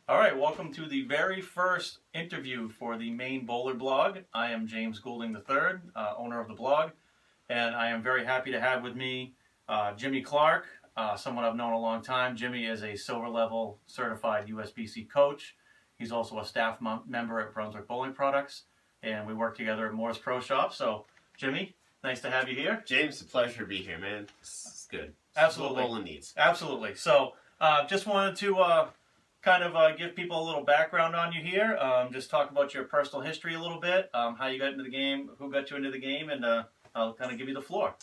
All right, welcome to the very first interview for the Maine Bowler Blog. I am James Goulding III, owner of the blog, and I am very happy to have with me Jimmy Clark, someone I've known a long time. Jimmy is a Silver Level certified USBC coach. He's also a staff member at Brunswick Bowling Products, and we work together at Moore's Pro Shop. So, Jimmy, nice to have you here. James, it's a pleasure to be here, man. This is good. Absolutely. This is what bowling needs. Absolutely. So, just wanted to give people a little background on you here. Just talk about your personal history a little bit, how you got into the game, who got you into the game, and I'll kind of give you the floor.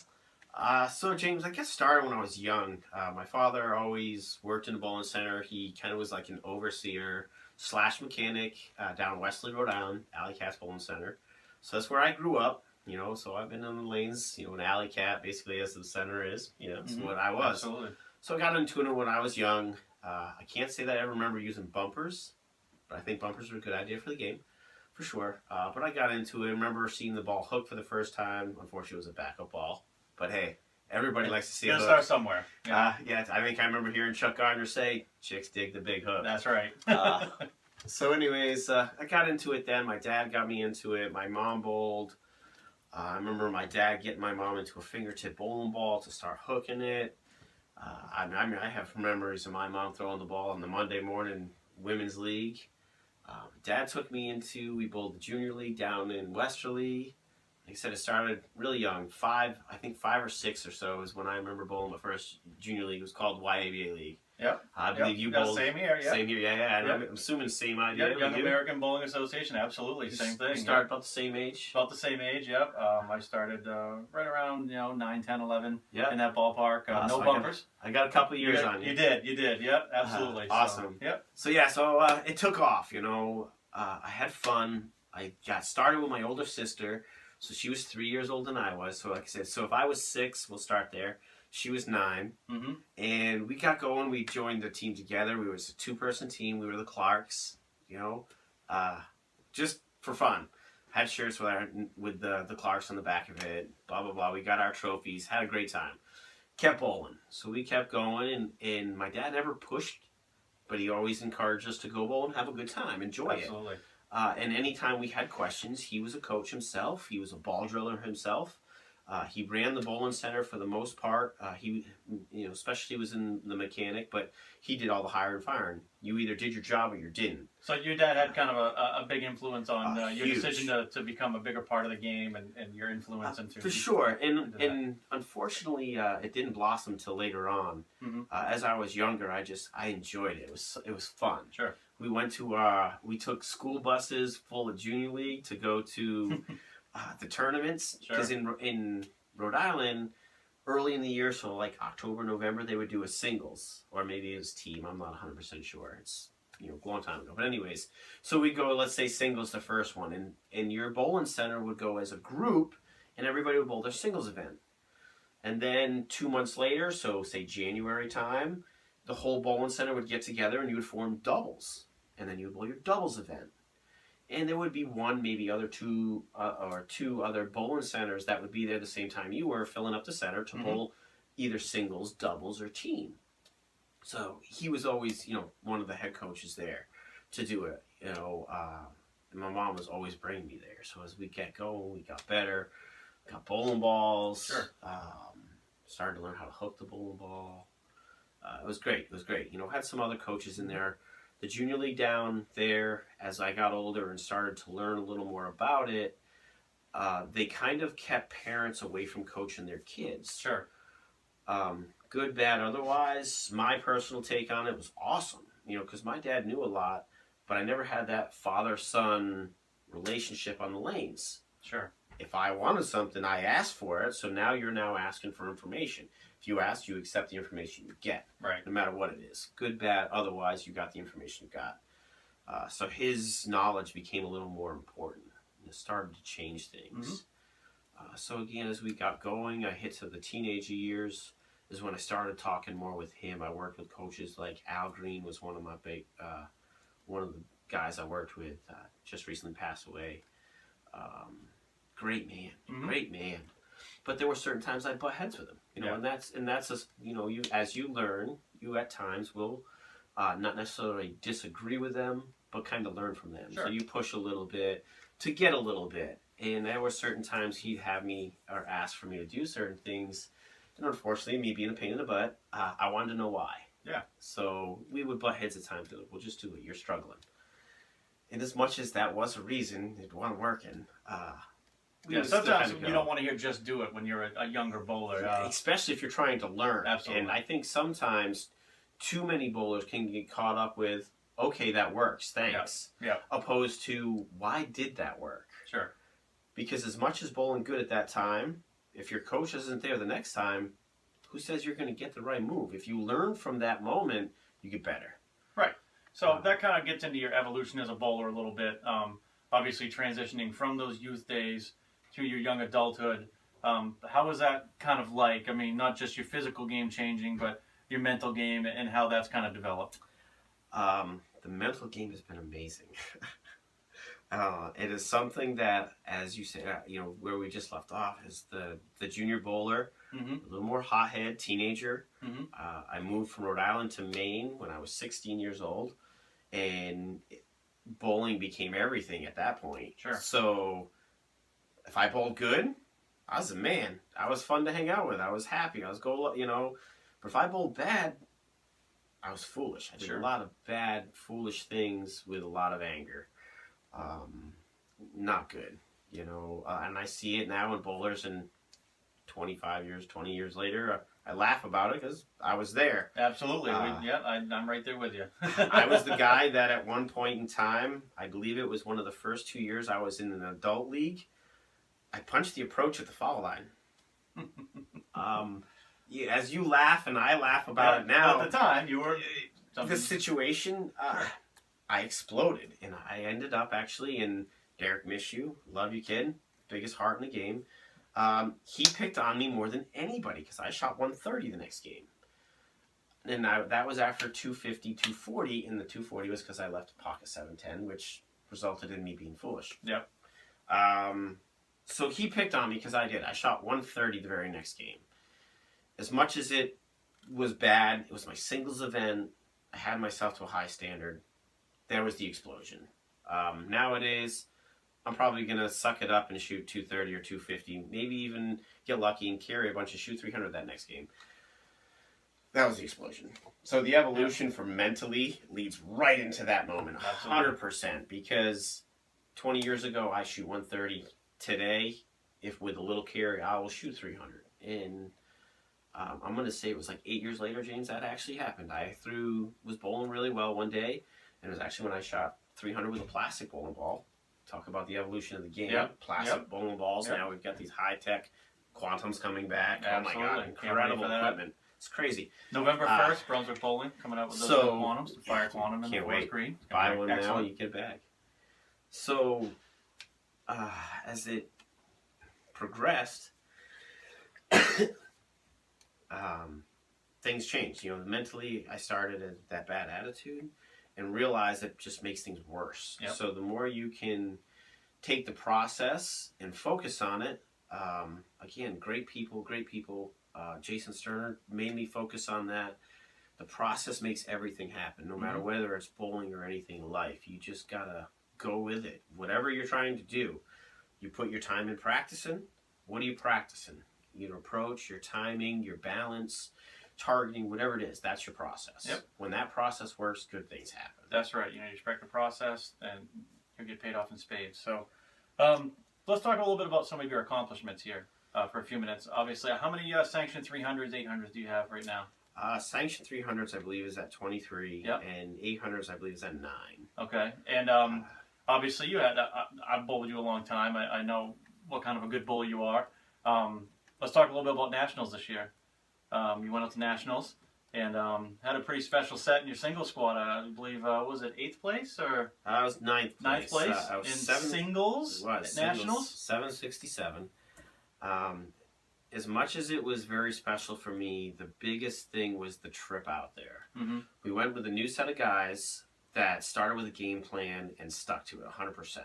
So, James, I guess started when I was young. My father always worked in the bowling center. He kind of was like an overseer / mechanic down in Wesley, Rhode Island, Alley Cat's Bowling Center. So that's where I grew up. So I've been on the lanes, an alley cat, basically as the center is, that's what I was. Absolutely. So I got into it when I was young. I can't say that I ever remember using bumpers, but I think bumpers are a good idea for the game, for sure. But I got into it. I remember seeing the ball hook for the first time. Unfortunately, it was a backup ball. But hey, everybody likes to see a hook. Start somewhere. Yeah, I think I remember hearing Chuck Gardner say, "Chicks dig the big hook." That's right. So anyways, I got into it then. My dad got me into it. My mom bowled. I remember my dad getting my mom into a fingertip bowling ball to start hooking it. I have memories of my mom throwing the ball in the Monday morning women's league. Dad took me we bowled the junior league down in Westerly. Like I said, it started really young. 5 or 6 or so is when I remember bowling my first junior league. It was called YABA League. Yep. I believe you bowled. Same here, yeah. Same here, yeah. Yep. I'm assuming the same idea. Yep, Young American Bowling Association, absolutely, same thing. You started about the same age? About the same age, yep. I started right around, 9, 10, 11 Yep. in that ballpark. No so bumpers. I got a couple of years on you. You did, yep, absolutely. Awesome. Yep. So it took off, I had fun. I got started with my older sister. So she was 3 years older than I was. So like I said, if I was 6, we'll start there. She was 9. Mm-hmm. And we got going. We joined the team together. We was a 2-person team. We were the Clarks, just for fun. Had shirts with the Clarks on the back of it, blah, blah, blah. We got our trophies. Had a great time. Kept bowling. So we kept going. And my dad never pushed, but he always encouraged us to go bowl and have a good time. Enjoy Absolutely. it. And anytime we had questions, he was a coach himself. He was a ball driller himself. He ran the bowling center for the most part. He, especially was in the mechanic, but he did all the hiring and firing. You either did your job or you didn't. So your dad had kind of a big influence on your huge decision to become a bigger part of the game and your influence into for sure. And unfortunately, it didn't blossom till later on. Mm-hmm. As I was younger, I enjoyed it. It was fun. Sure. We went to we took school buses full of junior league to go to the tournaments, because in Rhode Island, early in the year, so like October, November, they would do a singles, or maybe it was team. I'm not 100% sure. It's a long time ago. But anyways, so we go, let's say singles, the first one, and your bowling center would go as a group, and everybody would bowl their singles event. And then 2 months later, so say January time, the whole bowling center would get together and you would form doubles, and then you would bowl your doubles event. And there would be one, maybe two other bowling centers that would be there the same time you were, filling up the center to bowl either singles, doubles, or team. So he was always, one of the head coaches there to do it. And my mom was always bringing me there. So as we get going, we got better, got bowling balls. Sure. Started to learn how to hook the bowling ball. It was great. Had some other coaches in there. The junior league down there, as I got older and started to learn a little more about it, they kind of kept parents away from coaching their kids. Sure. Good, bad, otherwise. My personal take on it was awesome, because my dad knew a lot, but I never had that father-son relationship on the lanes. Sure. If I wanted something, I asked for it, so now you're asking for information. If you ask, you accept the information you get. Right. No matter what it is. Good, bad, otherwise, you got the information you got. So his knowledge became a little more important. And it started to change things. So again, as we got going, I hit to the teenage years is when I started talking more with him. I worked with coaches like Al Green was one of my one of the guys I worked with, just recently passed away. Great man. But there were certain times I'd butt heads with him, and that's just, you as you learn, you at times will not necessarily disagree with them, but kind of learn from them. Sure. So you push a little bit to get a little bit. And there were certain times he'd have me or ask for me to do certain things. And unfortunately, me being a pain in the butt, I wanted to know why. Yeah. So we would butt heads at times. Like, we'll just do it. You're struggling. And as much as that was a reason it wasn't working, sometimes you don't want to hear just do it when you're a younger bowler. Especially if you're trying to learn. Absolutely. And I think sometimes too many bowlers can get caught up with, okay, that works, thanks. Yeah. Opposed to, why did that work? Sure. Because as much as bowling good at that time, if your coach isn't there the next time, who says you're going to get the right move? If you learn from that moment, you get better. Right. So that kind of gets into your evolution as a bowler a little bit. Obviously transitioning from those youth days to your young adulthood. How was that kind of like? I mean, not just your physical game changing, but your mental game and how that's kind of developed. The mental game has been amazing. It is something that, as you said, where we just left off is the junior bowler, Mm-hmm. a little more hothead, teenager. Mm-hmm. I moved from Rhode Island to Maine when I was 16 years old, and bowling became everything at that point. Sure. So if I bowled good, I was a man. I was fun to hang out with. I was happy. I was But if I bowled bad, I was foolish. I did Sure. a lot of bad, foolish things with a lot of anger. Not good, and I see it now in bowlers, and 25 years, 20 years later, I laugh about it because I was there. Absolutely. I'm right there with you. I was the guy that at one point in time, I believe it was one of the first 2 years I was in an adult league, I punched the approach at the foul line. As you laugh and I laugh about it now. At the time, you were... The situation, I exploded, and I ended up actually in Derek, miss you, love you, kid, biggest heart in the game. He picked on me more than anybody because I shot 130 the next game. And that was after 250, 240, and the 240 was because I left a pocket 710, which resulted in me being foolish. Yep. So he picked on me because I did. I shot 130 the very next game. As much as it was bad, it was my singles event. I had myself to a high standard. There was the explosion. Nowadays, I'm probably going to suck it up and shoot 230 or 250, maybe even get lucky and carry a bunch of shoot 300 that next game. That was the explosion. So the evolution from mentally leads right into that moment, 100%, because 20 years ago, I shoot 130. Today, if with a little carry, I will shoot 300. And I'm going to say it was like 8 years later, James, that actually happened. I was bowling really well one day, and it was actually when I shot 300 with a plastic bowling ball. Talk about the evolution of the game. Yep. Plastic bowling balls. Yep. Now we've got these high-tech quantums coming back. Absolutely. Oh my God, incredible equipment. It's crazy. November 1st, Brunswick Bowling coming out with those quantums, the fire quantum and the forest green. Buy one now, you get it back. So, as it progressed, things changed. Mentally, I started at that bad attitude and realized it just makes things worse. Yep. So the more you can take the process and focus on it, again, great people. Jason Sterner made me focus on that. The process makes everything happen, no matter whether it's bowling or anything in life. You just gotta go with it. Whatever you're trying to do, you put your time in practicing. What are you practicing? Your approach, your timing, your balance, targeting, whatever it is, that's your process. Yep. When that process works, good things happen. That's right. You respect the process, and you'll get paid off in spades. So, let's talk a little bit about some of your accomplishments here for a few minutes. Obviously, how many sanctioned 300s, 800s do you have right now? Sanctioned 300s, I believe, is at 23, yep. and 800s, I believe, is at 9. Okay, and obviously, you had I've bowled with you a long time. I know what kind of a good bowler you are. Let's talk a little bit about nationals this year. You went out to nationals and had a pretty special set in your single squad. I believe, was it 8th place or? I was 9th place. 9th place I was in singles at nationals. 767. As much as it was very special for me, the biggest thing was the trip out there. Mm-hmm. We went with a new set of guys that started with a game plan and stuck to it 100%.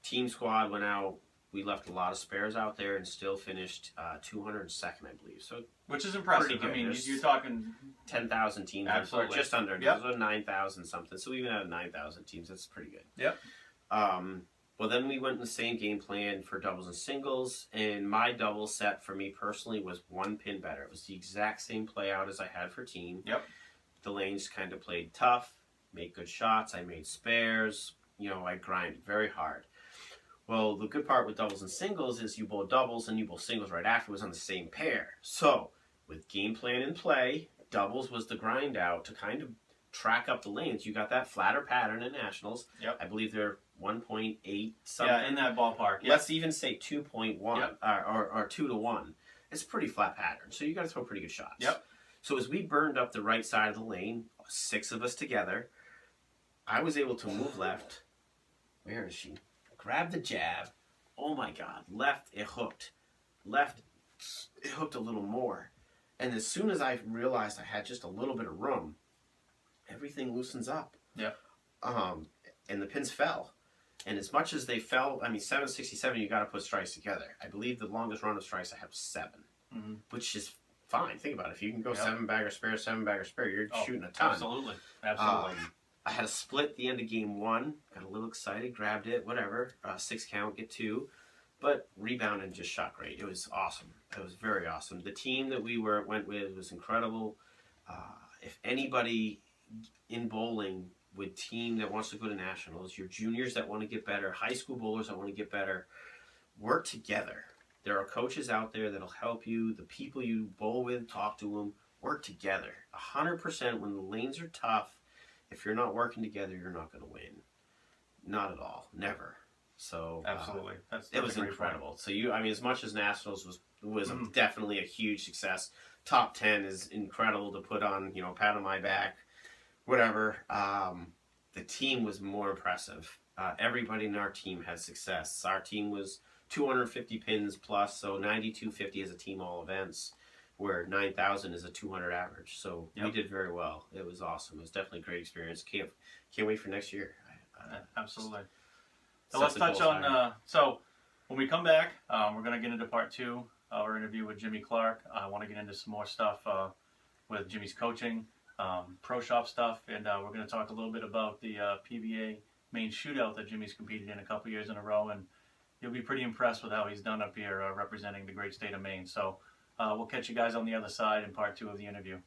Team squad went out. We left a lot of spares out there and still finished 202nd, I believe. So, which is impressive. I mean, you're talking 10,000 teams, or Absolutely. just under. Yep. Those are 9,000 something. So even out of 9,000 teams, that's pretty good. Yep. Well, then we went in the same game plan for doubles and singles, and my double set for me personally was one pin better. It was the exact same play out as I had for team. Yep. The lanes kind of played tough, made good shots. I made spares. You know, I grinded very hard. Well, the good part with doubles and singles is you bowl doubles and you bowl singles right afterwards on the same pair. So, with game plan in play, doubles was the grind out to kind of track up the lanes. You got that flatter pattern in nationals. Yep. I believe they're 1.8 something. Yeah, in that ballpark. Yep. Let's even say 2.1 Yep. or 2 to 1. It's a pretty flat pattern, so you got to throw pretty good shots. Yep. So as we burned up the right side of the lane, 6 of us together, I was able to move left. Where is she? Grab the jab. Oh my God. Left, it hooked. Left, it hooked a little more. And as soon as I realized I had just a little bit of room, everything loosens up. Yeah. And the pins fell. And as much as they fell, 767, you got to put strikes together. I believe the longest run of strikes I have was 7, which is fine. Think about it. If you can go 7-bagger spare, 7-bagger spare, you're shooting a ton. Absolutely. Absolutely. I had a split at the end of game 1. Got a little excited, grabbed it, whatever. 6 count, get 2. But rebounded and just shot great. It was awesome. It was very awesome. The team that we went with was incredible. If anybody in bowling with team that wants to go to nationals, your juniors that want to get better, high school bowlers that want to get better, work together. There are coaches out there that'll help you. The people you bowl with, talk to them, work together. 100% when the lanes are tough, if you're not working together, you're not going to win. Not at all. Never. So absolutely. It was incredible. So as much as nationals was definitely a huge success. Top 10 is incredible to put on, pat on my back, whatever. The team was more impressive. Everybody in our team had success. Our team was 250 pins plus, so 9,250 as a team all events, where 9,000 is a 200 average. So we did very well. It was awesome. It was definitely a great experience. Can't wait for next year. Absolutely. So let's touch on, so when we come back, we're going to get into part 2 of our interview with Jimmy Clark. I want to get into some more stuff with Jimmy's coaching, pro shop stuff, and we're going to talk a little bit about the PBA Maine shootout that Jimmy's competed in a couple years in a row, and you'll be pretty impressed with how he's done up here representing the great state of Maine. So we'll catch you guys on the other side in part 2 of the interview.